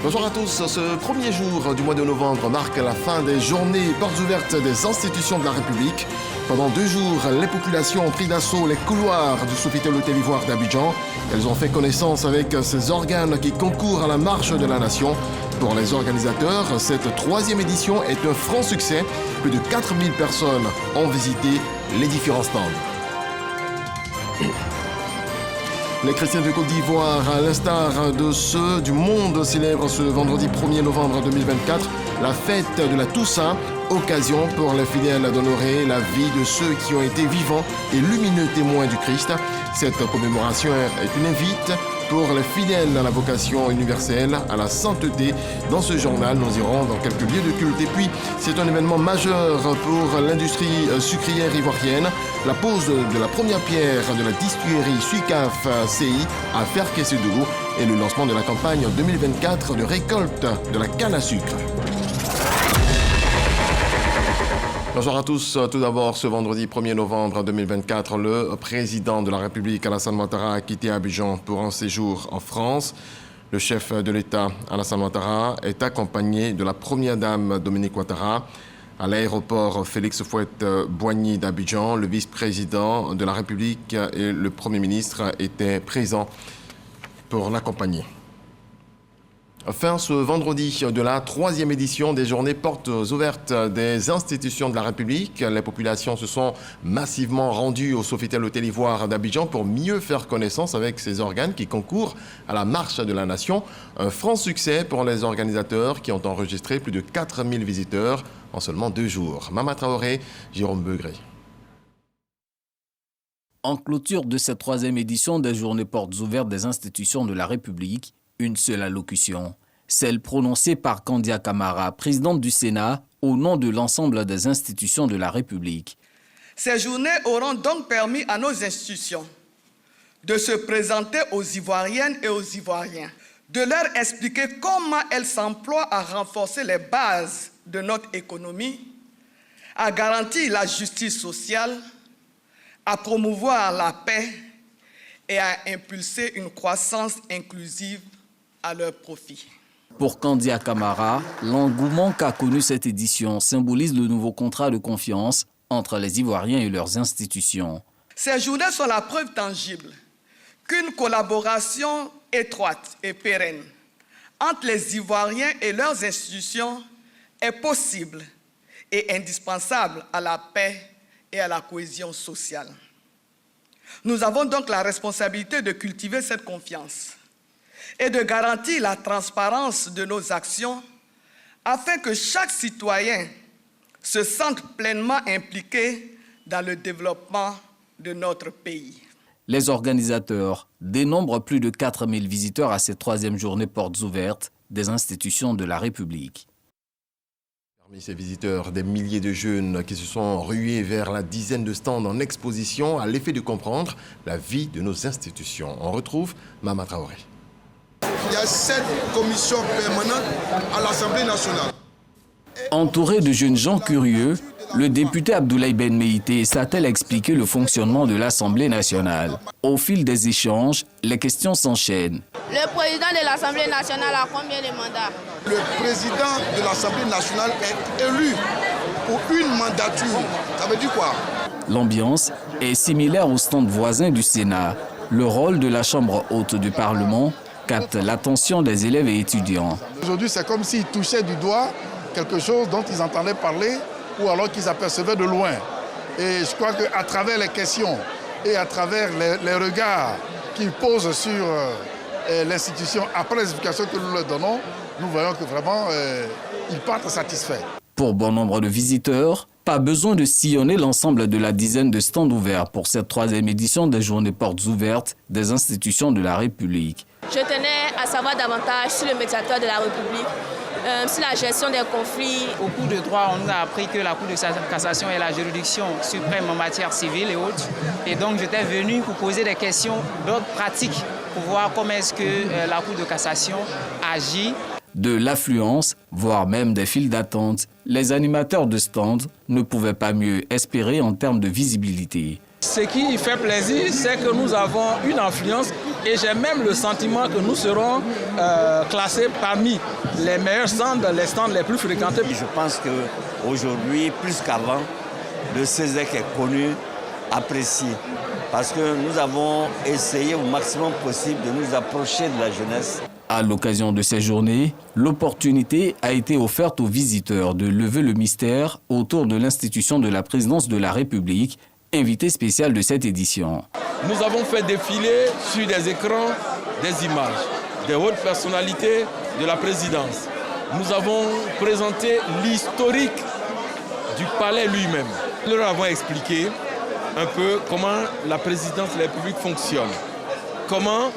Bonjour à tous. Ce premier jour du mois de novembre marque la fin des journées portes ouvertes des institutions de la République. Pendant 2 jours, les populations ont pris d'assaut les couloirs du Sofitel Hôtel Ivoire d'Abidjan. Elles ont fait connaissance avec ces organes qui concourent à la marche de la nation. Pour les organisateurs, cette 3e édition est un franc succès. Plus de 4000 personnes ont visité les différents stands. Les chrétiens de Côte d'Ivoire, à l'instar de ceux du monde, célèbrent ce vendredi 1er novembre 2024 la fête de la Toussaint, occasion pour les fidèles d'honorer la vie de ceux qui ont été vivants et lumineux témoins du Christ. Cette commémoration est une invite pour les fidèles à la vocation universelle, à la sainteté. Dans ce journal, nous irons dans quelques lieux de culte. Et puis, c'est un événement majeur pour l'industrie sucrière ivoirienne. La pose de la première pierre de la distillerie Sucaf CI à Ferkessédougou et le lancement de la campagne 2024 de récolte de la canne à sucre. Bonjour à tous. Tout d'abord, ce vendredi 1er novembre 2024, le président de la République, Alassane Ouattara, a quitté Abidjan pour un séjour en France. Le chef de l'État, Alassane Ouattara, est accompagné de la première dame, Dominique Ouattara. À l'aéroport Félix Houphouët-Boigny d'Abidjan, le vice-président de la République et le Premier ministre étaient présents pour l'accompagner. Fin ce vendredi de la 3e édition des journées portes ouvertes des institutions de la République. Les populations se sont massivement rendues au Sofitel Hôtel Ivoire d'Abidjan pour mieux faire connaissance avec ces organes qui concourent à la marche de la nation. Un franc succès pour les organisateurs qui ont enregistré plus de 4000 visiteurs en seulement 2 jours. Mama Traoré, Jérôme Beugré. En clôture de cette 3e édition des journées portes ouvertes des institutions de la République, une seule allocution, celle prononcée par Kandia Camara, présidente du Sénat, au nom de l'ensemble des institutions de la République. Ces journées auront donc permis à nos institutions de se présenter aux Ivoiriennes et aux Ivoiriens, de leur expliquer comment elles s'emploient à renforcer les bases de notre économie, à garantir la justice sociale, à promouvoir la paix et à impulser une croissance inclusive à leur profit. Pour Kandia Camara, l'engouement qu'a connu cette édition symbolise le nouveau contrat de confiance entre les Ivoiriens et leurs institutions. Ces journées sont la preuve tangible qu'une collaboration étroite et pérenne entre les Ivoiriens et leurs institutions est possible et indispensable à la paix et à la cohésion sociale. Nous avons donc la responsabilité de cultiver cette confiance et de garantir la transparence de nos actions afin que chaque citoyen se sente pleinement impliqué dans le développement de notre pays. Les organisateurs dénombrent plus de 4000 visiteurs à cette 3e journée portes ouvertes des institutions de la République. Parmi ces visiteurs, des milliers de jeunes qui se sont rués vers la dizaine de stands en exposition à l'effet de comprendre la vie de nos institutions. On retrouve Mama Traoré. Il y a 7 commissions permanentes à l'Assemblée nationale. Entouré de jeunes gens curieux, le député Abdoulaye Ben Meïté s'attelle à expliquer le fonctionnement de l'Assemblée nationale. Au fil des échanges, les questions s'enchaînent. Le président de l'Assemblée nationale a combien de mandats? Le président de l'Assemblée nationale est élu pour une mandature. Ça veut dire quoi? L'ambiance est similaire au stand voisin du Sénat. Le rôle de la Chambre haute du Parlement capte l'attention des élèves et étudiants. Aujourd'hui, c'est comme s'ils touchaient du doigt quelque chose dont ils entendaient parler ou alors qu'ils apercevaient de loin. Et je crois qu'à travers les questions et à travers les regards qu'ils posent sur l'institution après les explications que nous leur donnons, nous voyons que vraiment, ils partent satisfaits. Pour bon nombre de visiteurs, pas besoin de sillonner l'ensemble de la dizaine de stands ouverts pour cette 3e édition des journées portes ouvertes des institutions de la République. Je tenais à savoir davantage sur le médiateur de la République, sur la gestion des conflits. Au cours de droit, on nous a appris que la Cour de cassation est la juridiction suprême en matière civile et autres. Et donc, j'étais venu pour poser des questions d'ordre pratique pour voir comment est-ce que la Cour de cassation agit. De l'affluence, voire même des files d'attente, les animateurs de stands ne pouvaient pas mieux espérer en termes de visibilité. Ce qui fait plaisir, c'est que nous avons une affluence Et j'ai même le sentiment que nous serons classés parmi les meilleurs stands, les stands les plus fréquentés. Je pense qu'aujourd'hui, plus qu'avant, le CESEC est connu, apprécié. Parce que nous avons essayé au maximum possible de nous approcher de la jeunesse. À l'occasion de ces journées, l'opportunité a été offerte aux visiteurs de lever le mystère autour de l'institution de la présidence de la République, invité spécial de cette édition. Nous avons fait défiler sur des écrans des images des hautes personnalités de la présidence. Nous avons présenté l'historique du palais lui-même. Nous leur avons expliqué un peu comment la présidence de la République fonctionne, comment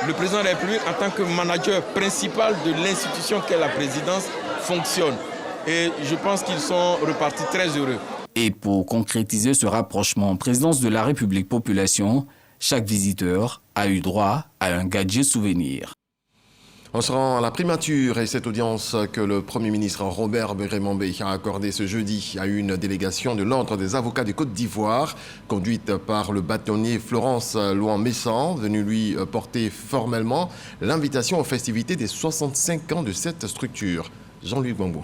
le président de la République, en tant que manager principal de l'institution qu'est la présidence, fonctionne. Et je pense qu'ils sont repartis très heureux. Et pour concrétiser ce rapprochement présidence de la République population, chaque visiteur a eu droit à un gadget souvenir. On se rend à la primature et cette audience que le Premier ministre Robert Begré-Mambé a accordée ce jeudi à une délégation de l'Ordre des avocats de Côte d'Ivoire, conduite par le bâtonnier Florence Louan-Messan, venu lui porter formellement l'invitation aux festivités des 65 ans de cette structure. Jean-Louis Gbambo.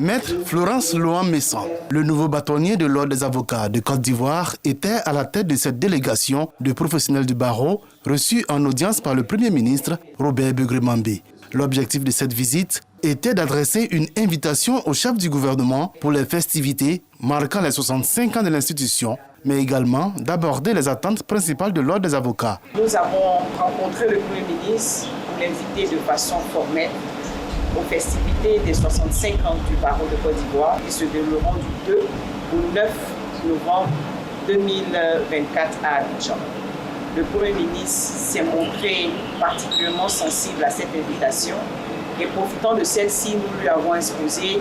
Maître Florence Louan-Messan, le nouveau bâtonnier de l'Ordre des avocats de Côte d'Ivoire, était à la tête de cette délégation de professionnels du barreau reçus en audience par le Premier ministre Robert Begré-Mambé. L'objectif de cette visite était d'adresser une invitation au chef du gouvernement pour les festivités marquant les 65 ans de l'institution, mais également d'aborder les attentes principales de l'Ordre des avocats. Nous avons rencontré le Premier ministre pour l'inviter de façon formelle aux festivités des 65 ans du barreau de Côte d'Ivoire qui se dérouleront du 2 au 9 novembre 2024 à Abidjan. Le Premier ministre s'est montré particulièrement sensible à cette invitation et profitant de celle-ci, nous lui avons exposé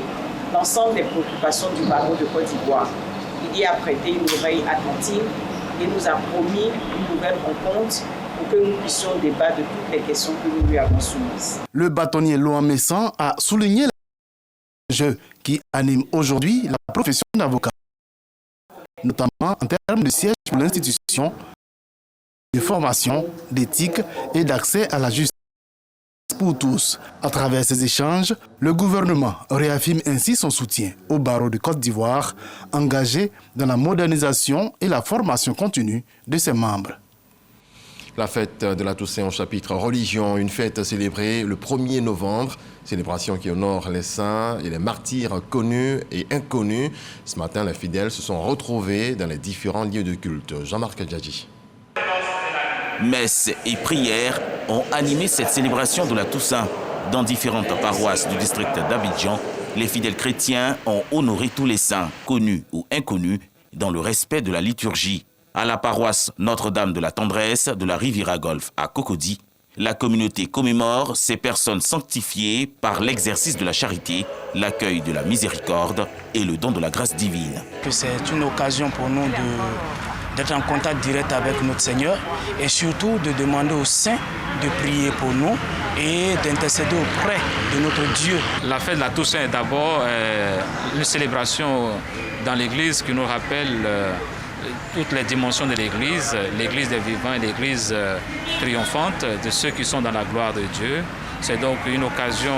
l'ensemble des préoccupations du barreau de Côte d'Ivoire. Il y a prêté une oreille attentive et nous a promis une nouvelle rencontre pour que nous puissions débattre de toutes les questions que nous lui avons soumises. Le bâtonnier Louan-Messan a souligné l'enjeu qui anime aujourd'hui la profession d'avocat, notamment en termes de siège pour l'institution, de formation, d'éthique et d'accès à la justice pour tous. À travers ces échanges, le gouvernement réaffirme ainsi son soutien au barreau de Côte d'Ivoire, engagé dans la modernisation et la formation continue de ses membres. La fête de la Toussaint au chapitre religion, une fête célébrée le 1er novembre, célébration qui honore les saints et les martyrs connus et inconnus. Ce matin, les fidèles se sont retrouvés dans les différents lieux de culte. Jean-Marc Djadji. Messes et prières ont animé cette célébration de la Toussaint. Dans différentes paroisses du district d'Abidjan, les fidèles chrétiens ont honoré tous les saints, connus ou inconnus, dans le respect de la liturgie. À la paroisse Notre-Dame de la Tendresse de la Riviera Golf à Cocody, la communauté commémore ces personnes sanctifiées par l'exercice de la charité, l'accueil de la miséricorde et le don de la grâce divine. C'est une occasion pour nous d'être en contact direct avec notre Seigneur et surtout de demander aux saints de prier pour nous et d'intercéder auprès de notre Dieu. La fête de la Toussaint est d'abord une célébration dans l'Église qui nous rappelle toutes les dimensions de l'Église, l'Église des vivants et l'Église triomphante de ceux qui sont dans la gloire de Dieu. C'est donc une occasion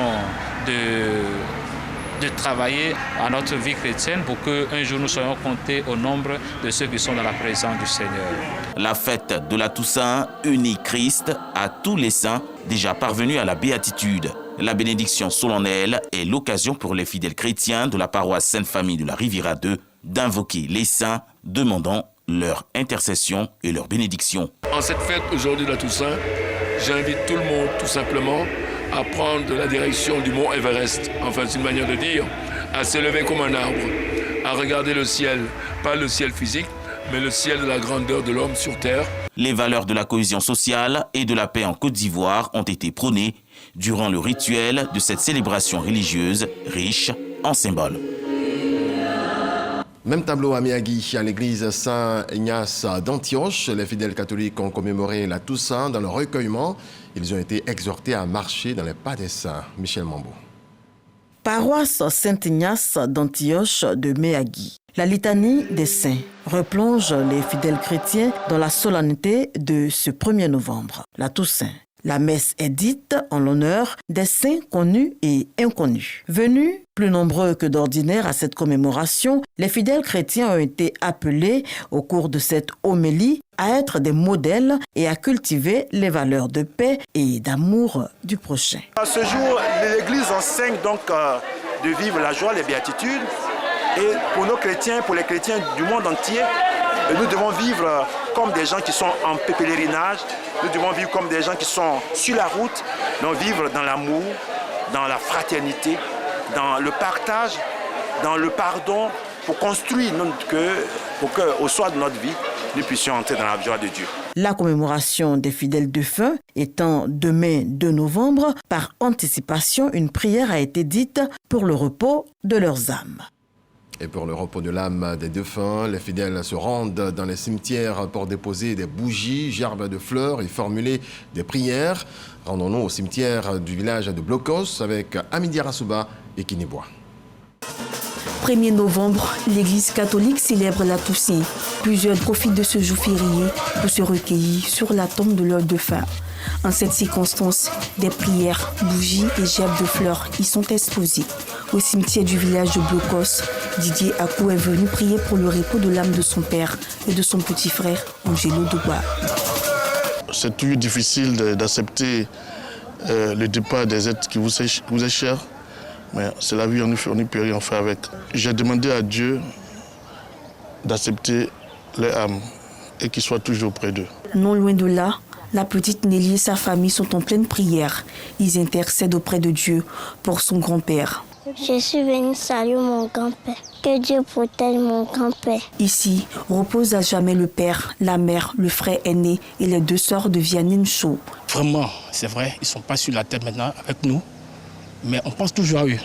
de travailler à notre vie chrétienne pour qu'un jour nous soyons comptés au nombre de ceux qui sont dans la présence du Seigneur. La fête de la Toussaint unit Christ à tous les saints déjà parvenus à la béatitude. La bénédiction solennelle est l'occasion pour les fidèles chrétiens de la paroisse Sainte-Famille de la Riviera 2 d'invoquer les saints, demandant leur intercession et leur bénédiction. En cette fête aujourd'hui de la Toussaint, j'invite tout le monde tout simplement à prendre la direction du mont Everest, enfin c'est une manière de dire, à s'élever comme un arbre, à regarder le ciel, pas le ciel physique, mais le ciel de la grandeur de l'homme sur terre. Les valeurs de la cohésion sociale et de la paix en Côte d'Ivoire ont été prônées durant le rituel de cette célébration religieuse riche en symboles. Même tableau à Miyagi, à l'église Saint-Ignace d'Antioche. Les fidèles catholiques ont commémoré la Toussaint dans leur recueillement. Ils ont été exhortés à marcher dans les pas des saints. Michel Mambo. Paroisse Saint-Ignace d'Antioche de Miyagi. La litanie des saints replonge les fidèles chrétiens dans la solennité de ce 1er novembre, la Toussaint. La messe est dite en l'honneur des saints connus et inconnus. Venus plus nombreux que d'ordinaire à cette commémoration, les fidèles chrétiens ont été appelés au cours de cette homélie à être des modèles et à cultiver les valeurs de paix et d'amour du prochain. À ce jour, l'Église enseigne donc de vivre la joie, les béatitudes. Et pour nos chrétiens, pour les chrétiens du monde entier, nous devons vivre comme des gens qui sont en pèlerinage, nous devons vivre comme des gens qui sont sur la route, donc vivre dans l'amour, dans la fraternité, dans le partage, dans le pardon, pour construire pour qu'au soir de notre vie, nous puissions entrer dans la joie de Dieu. La commémoration des fidèles défunts étant demain 2 novembre, par anticipation, une prière a été dite pour le repos de leurs âmes. Et pour le repos de l'âme des défunts, les fidèles se rendent dans les cimetières pour déposer des bougies, gerbes de fleurs et formuler des prières. Rendons-nous au cimetière du village de Blocos avec Amidi Arasuba et Kinibois. 1er novembre, l'Église catholique célèbre la Toussaint. Plusieurs profitent de ce jour férié pour se recueillir sur la tombe de leurs défunts. En cette circonstance, des prières, bougies et gerbes de fleurs y sont exposées. Au cimetière du village de Blocos, Didier Akou est venu prier pour le repos de l'âme de son père et de son petit frère, Angelo Douba. C'est toujours difficile d'accepter le départ des êtres qui vous est cher, mais c'est la vie, on ne peut rien faire avec. J'ai demandé à Dieu d'accepter les âmes et qu'ils soient toujours près d'eux. Non loin de là, la petite Nelly et sa famille sont en pleine prière. Ils intercèdent auprès de Dieu pour son grand-père. Je suis venue saluer mon grand-père. Que Dieu protège mon grand-père. Ici, repose à jamais le père, la mère, le frère aîné et les 2 sœurs de Vianney Chou. Vraiment, c'est vrai, ils ne sont pas sur la terre maintenant avec nous, mais on pense toujours à eux.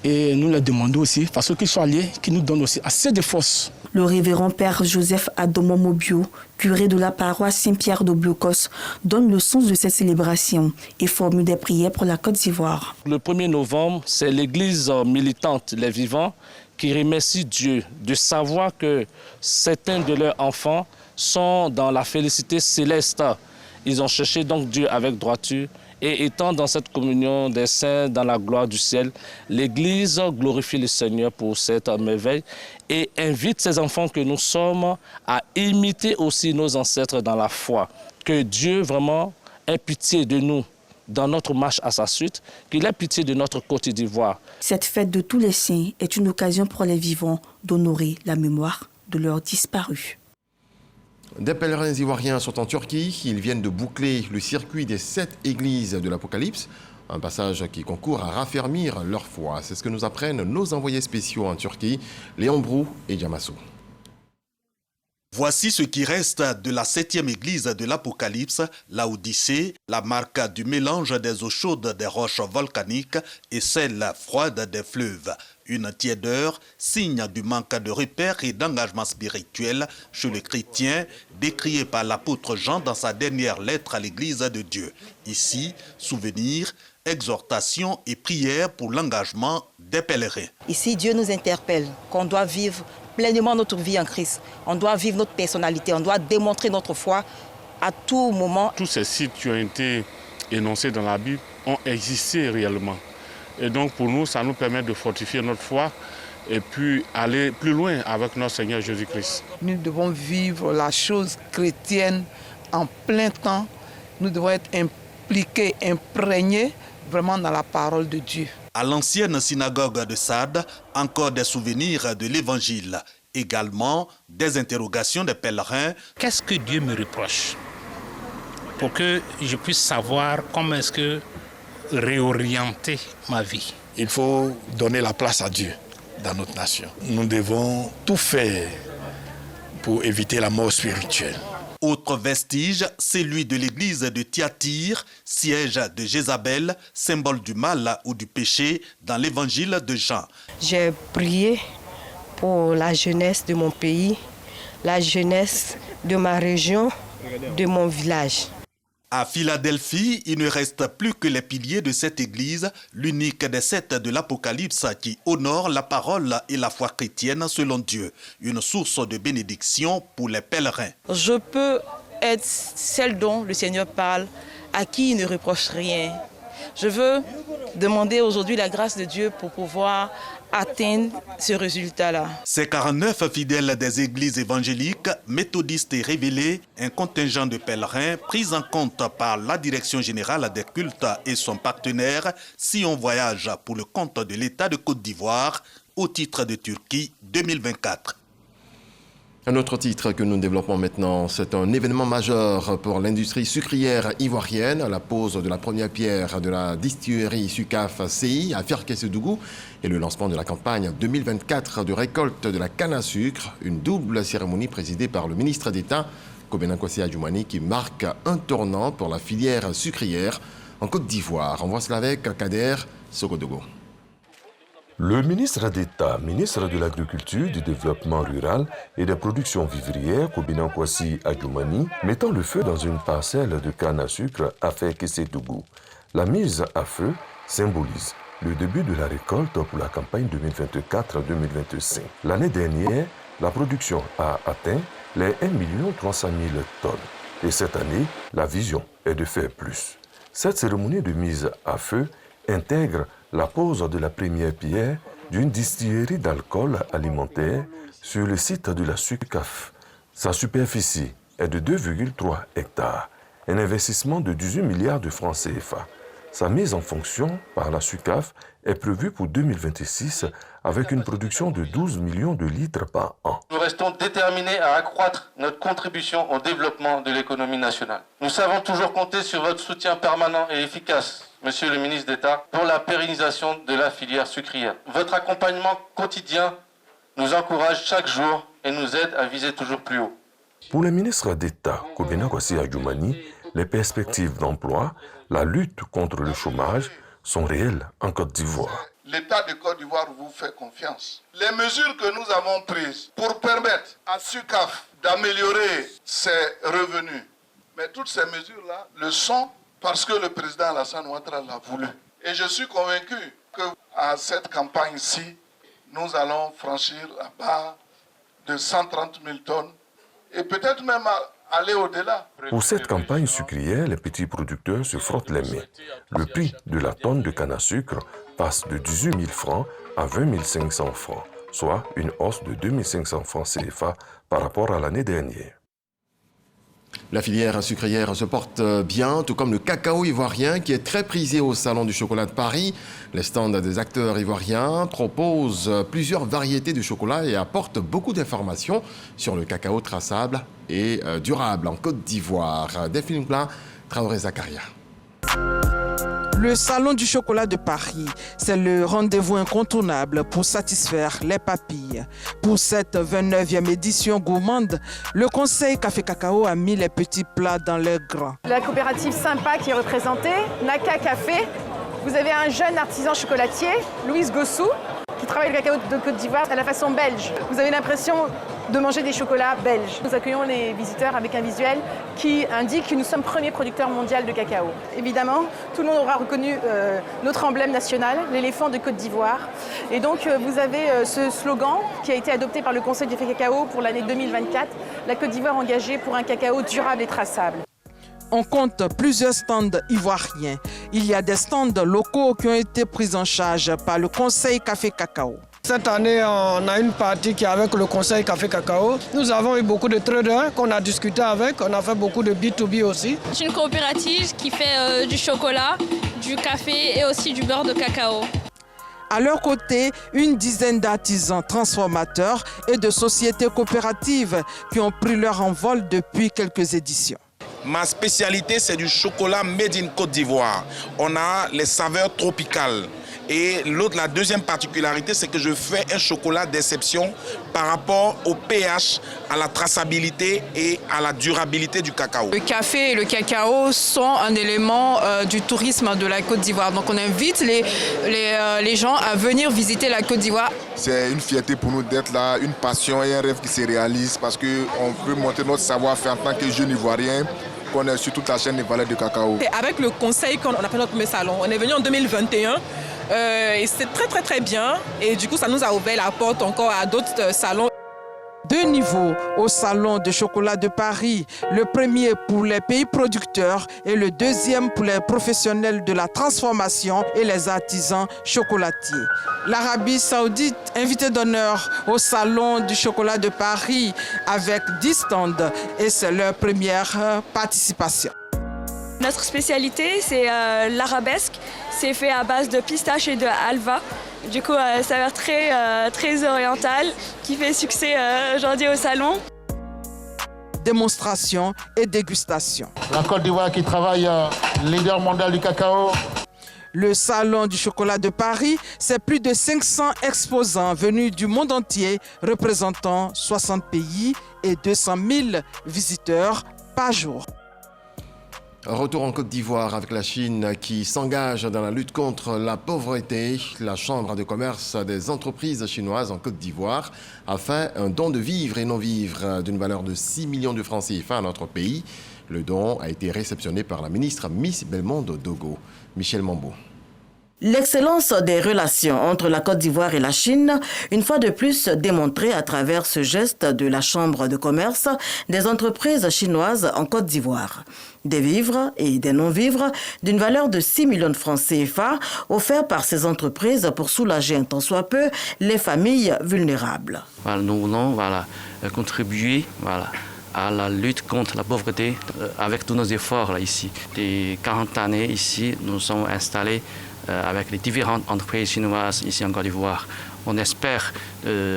Et nous leur demandons aussi, parce qu'ils sont alliés, qu'ils nous donnent aussi assez de force. Le révérend père Joseph Adomo Mobio, curé de la paroisse Saint-Pierre de Blocos, donne le sens de cette célébration et formule des prières pour la Côte d'Ivoire. Le 1er novembre, c'est l'église militante Les Vivants qui remercie Dieu de savoir que certains de leurs enfants sont dans la félicité céleste. Ils ont cherché donc Dieu avec droiture. Et étant dans cette communion des saints, dans la gloire du ciel, l'Église glorifie le Seigneur pour cette merveille et invite ces enfants que nous sommes à imiter aussi nos ancêtres dans la foi. Que Dieu vraiment ait pitié de nous dans notre marche à sa suite, qu'il ait pitié de notre Côte d'Ivoire. Cette fête de tous les saints est une occasion pour les vivants d'honorer la mémoire de leurs disparus. Des pèlerins ivoiriens sont en Turquie. Ils viennent de boucler le circuit des 7 églises de l'Apocalypse. Un passage qui concourt à raffermir leur foi. C'est ce que nous apprennent nos envoyés spéciaux en Turquie, Léon Brou et Diamasso. Voici ce qui reste de la 7e église de l'Apocalypse, la Odyssée, la marque du mélange des eaux chaudes des roches volcaniques et celles froides des fleuves. Une tiédeur, signe du manque de repères et d'engagement spirituel chez les chrétiens, décrié par l'apôtre Jean dans sa dernière lettre à l'église de Dieu. Ici, souvenir, exhortation et prière pour l'engagement des pèlerins. Ici, Dieu nous interpelle qu'on doit vivre pleinement notre vie en Christ. On doit vivre notre personnalité, on doit démontrer notre foi à tout moment. Tous ces sites qui ont été énoncés dans la Bible ont existé réellement. Et donc pour nous, ça nous permet de fortifier notre foi et puis aller plus loin avec notre Seigneur Jésus-Christ. Nous devons vivre la chose chrétienne en plein temps. Nous devons être impliqués, imprégnés vraiment dans la parole de Dieu. À l'ancienne synagogue de Sade, encore des souvenirs de l'Évangile. Également des interrogations des pèlerins. Qu'est-ce que Dieu me reproche? Pour que je puisse savoir comment est-ce que réorienter ma vie. Il faut donner la place à Dieu dans notre nation. Nous devons tout faire pour éviter la mort spirituelle. Autre vestige, celui de l'église de Thyatire, siège de Jézabel, symbole du mal ou du péché dans l'évangile de Jean. J'ai prié pour la jeunesse de mon pays, la jeunesse de ma région, de mon village. À Philadelphie, il ne reste plus que les piliers de cette église, l'unique des 7 de l'Apocalypse qui honore la parole et la foi chrétienne selon Dieu. Une source de bénédiction pour les pèlerins. Je peux être celle dont le Seigneur parle, à qui il ne reproche rien. Je veux demander aujourd'hui la grâce de Dieu pour pouvoir atteindre ce résultat-là. Ces 49 fidèles des églises évangéliques, méthodistes et révélés, un contingent de pèlerins pris en compte par la Direction générale des cultes et son partenaire si on voyage pour le compte de l'État de Côte d'Ivoire au titre de Turquie 2024. Un autre titre que nous développons maintenant, c'est un événement majeur pour l'industrie sucrière ivoirienne, la pose de la première pierre de la distillerie Sucaf CI à Firkessedougou et le lancement de la campagne 2024 de récolte de la canne à sucre, une double cérémonie présidée par le ministre d'État, Kobena Kwasi Adjoumani, qui marque un tournant pour la filière sucrière en Côte d'Ivoire. On voit cela avec Kader Sogodogo. Le ministre d'État, ministre de l'Agriculture, du Développement rural et des productions vivrières, Kobena Kwasi Adjoumani, mettant le feu dans une parcelle de canne à sucre à Firkessedougou. La mise à feu symbolise le début de la récolte pour la campagne 2024-2025. L'année dernière, la production a atteint les 1 300 000 tonnes. Et cette année, la vision est de faire plus. Cette cérémonie de mise à feu intègre la pose de la première pierre d'une distillerie d'alcool alimentaire sur le site de la Sucaf. Sa superficie est de 2,3 hectares, un investissement de 18 milliards de francs CFA. Sa mise en fonction par la Sucaf est prévue pour 2026 avec une production de 12 millions de litres par an. Nous restons déterminés à accroître notre contribution au développement de l'économie nationale. Nous savons toujours compter sur votre soutien permanent et efficace, Monsieur le ministre d'État, pour la pérennisation de la filière sucrière. Votre accompagnement quotidien nous encourage chaque jour et nous aide à viser toujours plus haut. Pour le ministre d'État, Kobena Kwasi Adjoumani, les perspectives d'emploi, la lutte contre le chômage sont réelles en Côte d'Ivoire. L'État de Côte d'Ivoire vous fait confiance. Les mesures que nous avons prises pour permettre à Sucaf d'améliorer ses revenus, mais toutes ces mesures-là le sont parce que le président Alassane Ouattara l'a voulu. Et je suis convaincu qu'à cette campagne-ci, nous allons franchir la barre de 130 000 tonnes et peut-être même aller au-delà. Pour cette campagne sucrière, les petits producteurs se frottent les mains. Le prix de la tonne de canne à sucre passe de 18 000 francs à 20 500 francs, soit une hausse de 2 500 francs CFA par rapport à l'année dernière. La filière sucrière se porte bien, tout comme le cacao ivoirien qui est très prisé au Salon du chocolat de Paris. Les stands des acteurs ivoiriens proposent plusieurs variétés de chocolat et apportent beaucoup d'informations sur le cacao traçable et durable en Côte d'Ivoire. Delphine Plein, Traoré Zakaria. Le Salon du chocolat de Paris, c'est le rendez-vous incontournable pour satisfaire les papilles. Pour cette 29e édition gourmande, le Conseil Café Cacao a mis les petits plats dans les grands. La coopérative Sympa qui est représentée, Naka Café. Vous avez un jeune artisan chocolatier, Louise Gossou, qui travaille le cacao de Côte d'Ivoire à la façon belge. Vous avez l'impression de manger des chocolats belges. Nous accueillons les visiteurs avec un visuel qui indique que nous sommes premier producteur mondial de cacao. Évidemment, tout le monde aura reconnu notre emblème national, l'éléphant de Côte d'Ivoire. Et donc, vous avez ce slogan qui a été adopté par le Conseil du Café Cacao pour l'année 2024, la Côte d'Ivoire engagée pour un cacao durable et traçable. On compte plusieurs stands ivoiriens. Il y a des stands locaux qui ont été pris en charge par le Conseil Café Cacao. Cette année, on a une partie qui est avec le Conseil Café Cacao. Nous avons eu beaucoup de traders qu'on a discuté avec. On a fait beaucoup de B2B aussi. C'est une coopérative qui fait du chocolat, du café et aussi du beurre de cacao. À leur côté, une dizaine d'artisans transformateurs et de sociétés coopératives qui ont pris leur envol depuis quelques éditions. Ma spécialité, c'est du chocolat made in Côte d'Ivoire. On a les saveurs tropicales. Et la deuxième particularité, c'est que je fais un chocolat d'exception par rapport au pH, à la traçabilité et à la durabilité du cacao. Le café et le cacao sont un élément du tourisme de la Côte d'Ivoire. Donc on invite les gens à venir visiter la Côte d'Ivoire. C'est une fierté pour nous d'être là, une passion et un rêve qui se réalise parce qu'on peut montrer notre savoir-faire en tant que jeunes Ivoiriens qu'on est sur toute la chaîne de valeur de cacao. C'est avec le conseil qu'on a fait notre premier salon. On est venu en 2021 et c'est très bien. Et du coup, ça nous a ouvert la porte encore à d'autres salons. 2 niveaux au Salon de chocolat de Paris. Le premier pour les pays producteurs et le deuxième pour les professionnels de la transformation et les artisans chocolatiers. L'Arabie Saoudite, invité d'honneur au Salon du chocolat de Paris avec 10 stands et c'est leur première participation. Notre spécialité, c'est l'arabesque. C'est fait à base de pistache et de halva. Du coup, ça a l'air très oriental, qui fait succès aujourd'hui au salon. Démonstration et dégustation. La Côte d'Ivoire qui travaille leader mondial du cacao. Le Salon du chocolat de Paris, c'est plus de 500 exposants venus du monde entier, représentant 60 pays et 200 000 visiteurs par jour. Retour en Côte d'Ivoire avec la Chine qui s'engage dans la lutte contre la pauvreté. La Chambre de commerce des entreprises chinoises en Côte d'Ivoire a fait un don de vivres et non-vivres d'une valeur de 6 millions de francs CFA à notre pays. Le don a été réceptionné par la ministre Miss Belmondo Dogo. Michel Mambo. L'excellence des relations entre la Côte d'Ivoire et la Chine, une fois de plus démontrée à travers ce geste de la Chambre de commerce des entreprises chinoises en Côte d'Ivoire. Des vivres et des non-vivres d'une valeur de 6 millions de francs CFA offerts par ces entreprises pour soulager un tant soit peu les familles vulnérables. Nous voulons contribuer à la lutte contre la pauvreté avec tous nos efforts là, ici. Des 40 années ici, nous sommes installés avec les différentes entreprises chinoises ici en Côte d'Ivoire. On espère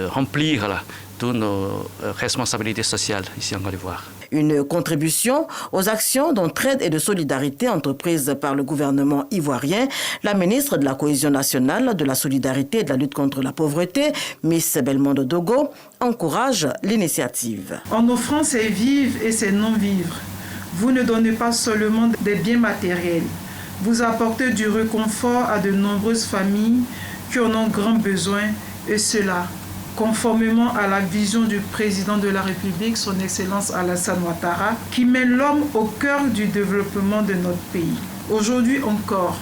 remplir toutes nos responsabilités sociales ici en Côte d'Ivoire. Une contribution aux actions d'entraide et de solidarité entreprises par le gouvernement ivoirien. La ministre de la Cohésion nationale, de la solidarité et de la lutte contre la pauvreté, Miss Belmondo Dogo, encourage l'initiative. En offrant ces vivres et ces non-vivres, vous ne donnez pas seulement des biens matériels. Vous apportez du réconfort à de nombreuses familles qui en ont grand besoin, et cela conformément à la vision du président de la République, son Excellence Alassane Ouattara, qui met l'homme au cœur du développement de notre pays. Aujourd'hui encore,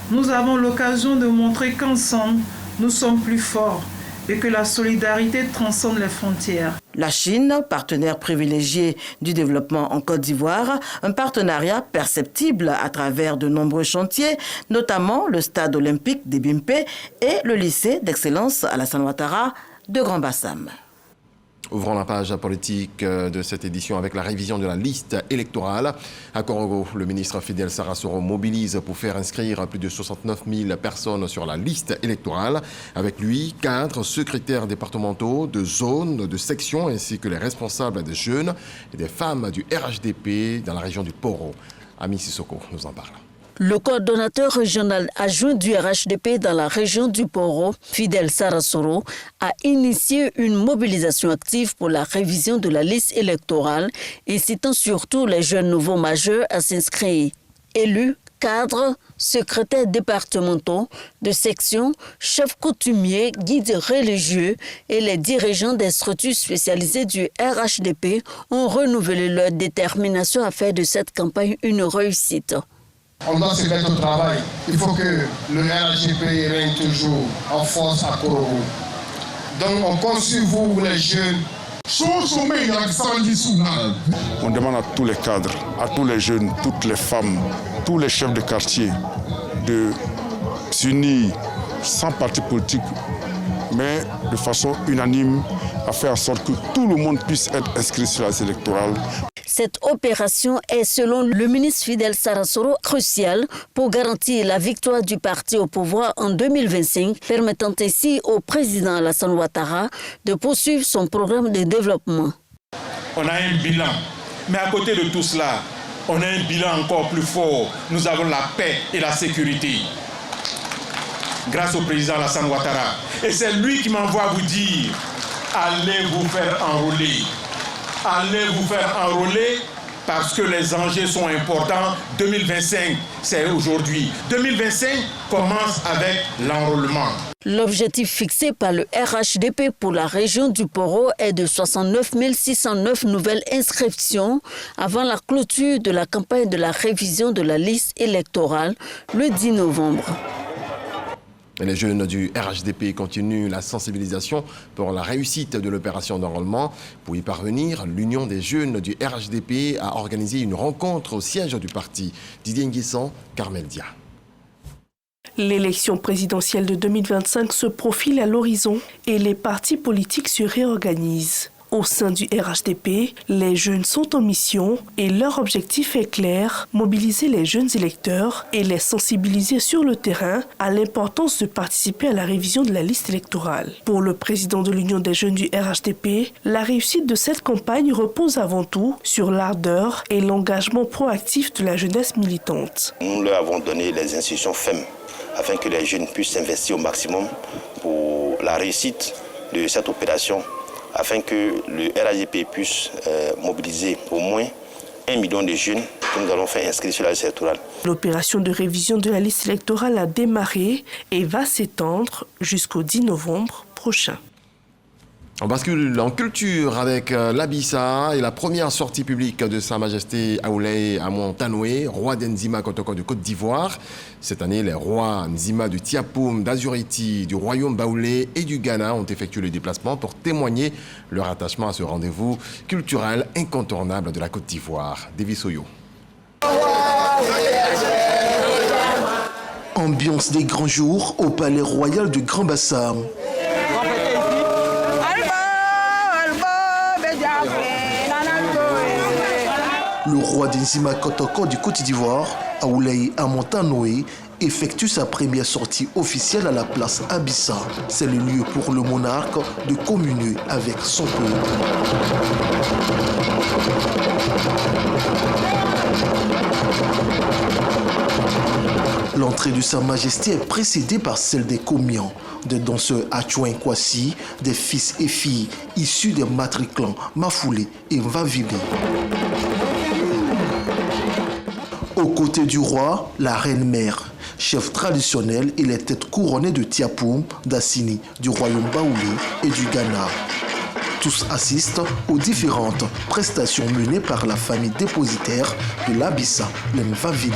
nous avons l'occasion de montrer qu'ensemble, nous sommes plus forts et que la solidarité transcende les frontières. La Chine, partenaire privilégié du développement en Côte d'Ivoire, un partenariat perceptible à travers de nombreux chantiers, notamment le stade olympique des Bimpé et le lycée d'excellence Alassane Ouattara de Grand Bassam. Ouvrons la page politique de cette édition avec la révision de la liste électorale. À Korogo, le ministre Fidel Sarasoro mobilise pour faire inscrire plus de 69 000 personnes sur la liste électorale. Avec lui, cadres, secrétaires départementaux de zones, de sections, ainsi que les responsables des jeunes et des femmes du RHDP dans la région du Poro. Ami Sissoko nous en parle. Le coordonnateur régional adjoint du RHDP dans la région du Poro, Fidel Sarasoro, a initié une mobilisation active pour la révision de la liste électorale, incitant surtout les jeunes nouveaux majeurs à s'inscrire. Élus, cadres, secrétaires départementaux, de section, chefs coutumiers, guides religieux et les dirigeants des structures spécialisées du RHDP ont renouvelé leur détermination à faire de cette campagne une réussite. On doit se mettre au travail. Il faut que le RHDP règne toujours en force à Korogo. Donc on compte sur vous, les jeunes. On demande à tous les cadres, à tous les jeunes, toutes les femmes, tous les chefs de quartier de s'unir sans parti politique, mais de façon unanime, à faire en sorte que tout le monde puisse être inscrit sur la liste électorale. Cette opération est, selon le ministre Fidel Sarasoro, cruciale pour garantir la victoire du parti au pouvoir en 2025, permettant ainsi au président Alassane Ouattara de poursuivre son programme de développement. On a un bilan, mais à côté de tout cela, on a un bilan encore plus fort. Nous avons la paix et la sécurité. Grâce au président Alassane Ouattara. Et c'est lui qui m'envoie vous dire, allez vous faire enrôler. Allez vous faire enrôler parce que les enjeux sont importants. 2025, c'est aujourd'hui. 2025 commence avec l'enrôlement. L'objectif fixé par le RHDP pour la région du Poro est de 69 609 nouvelles inscriptions avant la clôture de la campagne de la révision de la liste électorale le 10 novembre. Les jeunes du RHDP continuent la sensibilisation pour la réussite de l'opération d'enrôlement. Pour y parvenir, l'Union des jeunes du RHDP a organisé une rencontre au siège du parti. Didier Nguessan, Carmel Dia. L'élection présidentielle de 2025 se profile à l'horizon et les partis politiques se réorganisent. Au sein du RHDP, les jeunes sont en mission et leur objectif est clair, mobiliser les jeunes électeurs et les sensibiliser sur le terrain à l'importance de participer à la révision de la liste électorale. Pour le président de l'Union des jeunes du RHDP, la réussite de cette campagne repose avant tout sur l'ardeur et l'engagement proactif de la jeunesse militante. Nous leur avons donné les instructions fermes afin que les jeunes puissent s'investir au maximum pour la réussite de cette opération, afin que le RHDP puisse mobiliser au moins 1 million de jeunes que nous allons faire inscrire sur la liste électorale. L'opération de révision de la liste électorale a démarré et va s'étendre jusqu'au 10 novembre prochain. On bascule en culture avec l'Abissa et la première sortie publique de Sa Majesté Aouleye Amon Tanoé, roi d'Enzima Kotoko de Côte d'Ivoire. Cette année, les rois Nzima du Tiapoum, d'Azuriti, du royaume Baoulé et du Ghana ont effectué le déplacement pour témoigner leur attachement à ce rendez-vous culturel incontournable de la Côte d'Ivoire. Davis Oyo. Ambiance des grands jours au palais royal du Grand Bassam. Le roi d'Enzima Kotoko du Côte d'Ivoire, Aouleye Amon Tanoé, effectue sa première sortie officielle à la place Abissa. C'est le lieu pour le monarque de communier avec son peuple. L'entrée de Sa Majesté est précédée par celle des commiants, des danseurs Achouin Kwasi, des fils et filles issus des matriclans Mafoulé et Mvavili. Aux côtés du roi, la reine-mère, chef traditionnel et les têtes couronnées de Tiapoum, d'Assini, du royaume Baoulé et du Ghana. Tous assistent aux différentes prestations menées par la famille dépositaire de l'Abissa, les Mvavili.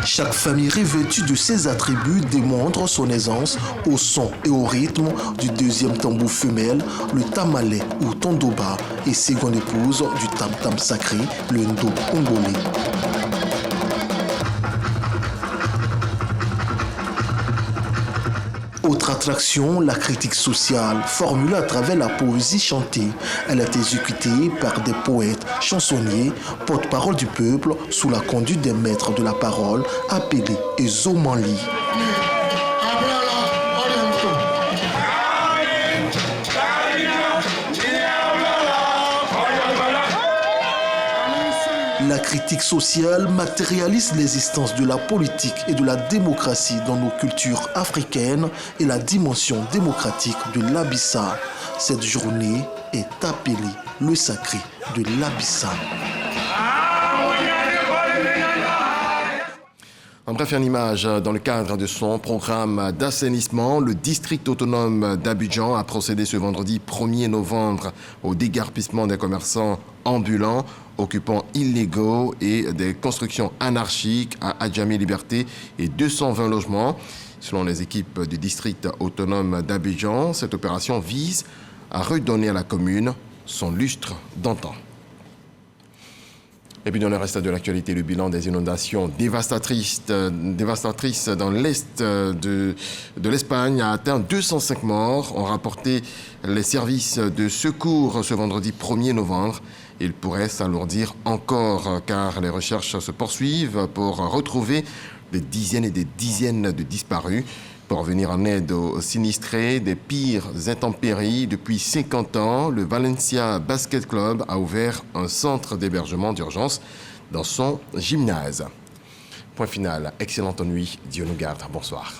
Chaque famille revêtue de ses attributs démontre son aisance au son et au rythme du deuxième tambour femelle, le tamalé ou tondoba, et seconde épouse du tam-tam sacré, le ndo congolais. Autre attraction, la critique sociale, formulée à travers la poésie chantée. Elle est exécutée par des poètes, chansonniers, porte-parole du peuple, sous la conduite des maîtres de la parole, appelés Ezomanli. La critique sociale matérialise l'existence de la politique et de la démocratie dans nos cultures africaines et la dimension démocratique de l'Abissa. Cette journée est appelée le sacré de l'Abissa. En bref, une image dans le cadre de son programme d'assainissement, le district autonome d'Abidjan a procédé ce vendredi 1er novembre au déguerpissement des commerçants ambulants, occupants illégaux et des constructions anarchiques à Adjamé Liberté et 220 logements. Selon les équipes du district autonome d'Abidjan, cette opération vise à redonner à la commune son lustre d'antan. Et puis dans le reste de l'actualité, le bilan des inondations dévastatrices dans l'est de l'Espagne a atteint 205 morts, ont rapporté les services de secours ce vendredi 1er novembre. Il pourrait s'alourdir encore car les recherches se poursuivent pour retrouver des dizaines et des dizaines de disparus. Pour venir en aide aux sinistrés des pires intempéries, depuis 50 ans, le Valencia Basket Club a ouvert un centre d'hébergement d'urgence dans son gymnase. Point final. Excellente nuit. Dieu nous garde. Bonsoir.